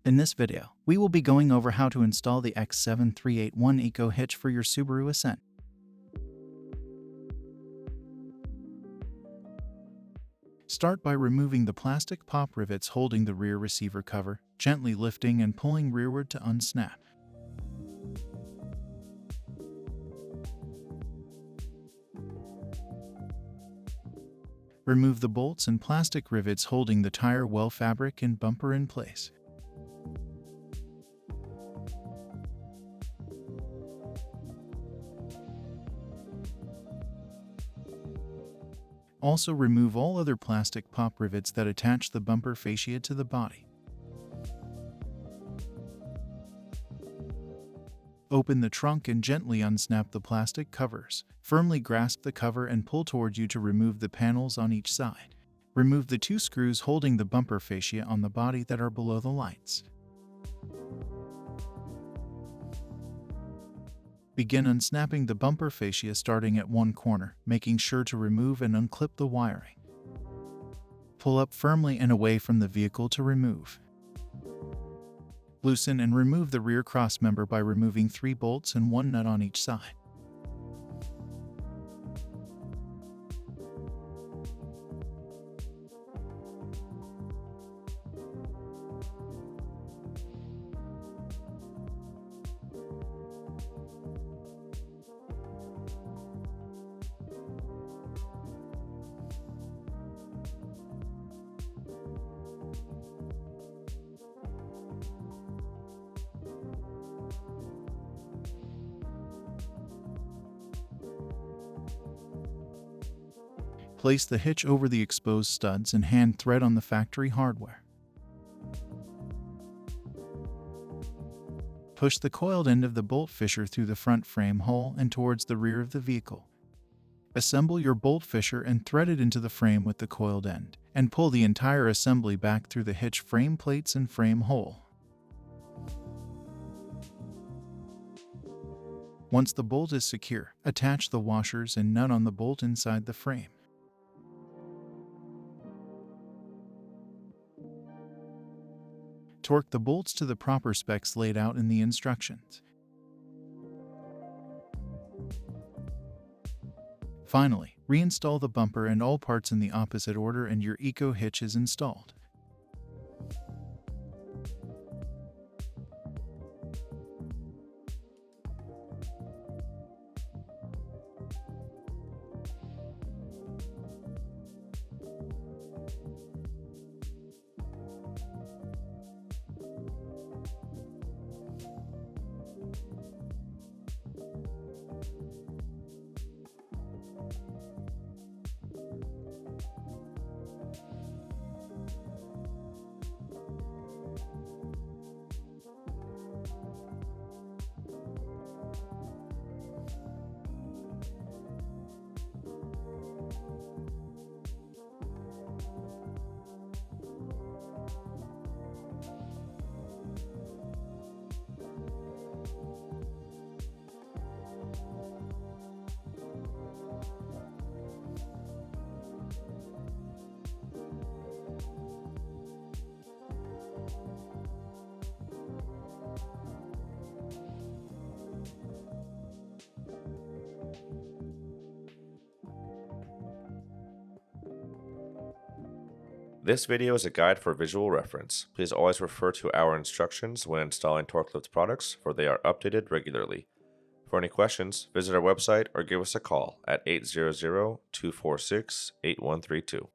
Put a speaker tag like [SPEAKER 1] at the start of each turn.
[SPEAKER 1] In this video, we will be going over how to install the x7381 EcoHitch for your Subaru Ascent. Start by removing the plastic pop rivets holding the rear receiver cover, gently lifting and pulling rearward to unsnap. Remove the bolts and plastic rivets holding the tire well fabric and bumper in place. Also remove all other plastic pop rivets that attach the bumper fascia to the body. Open the trunk and gently unsnap the plastic covers. Firmly grasp the cover and pull towards you to remove the panels on each side. Remove the two screws holding the bumper fascia on the body that are below the lights. Begin unsnapping the bumper fascia starting at one corner, making sure to remove and unclip the wiring. Pull up firmly and away from the vehicle to remove. Loosen and remove the rear crossmember by removing 3 bolts and 1 nut on each side. Place the hitch over the exposed studs and hand thread on the factory hardware. Push the coiled end of the bolt fisher through the front frame hole and towards the rear of the vehicle. Assemble your bolt fisher and thread it into the frame with the coiled end, and pull the entire assembly back through the hitch frame plates and frame hole. Once the bolt is secure, attach the washers and nut on the bolt inside the frame. Torque the bolts to the proper specs laid out in the instructions. Finally, reinstall the bumper and all parts in the opposite order and your EcoHitch is installed.
[SPEAKER 2] This video is a guide for visual reference. Please always refer to our instructions when installing TorqueLift products, for they are updated regularly. For any questions, visit our website or give us a call at 800-246-8132.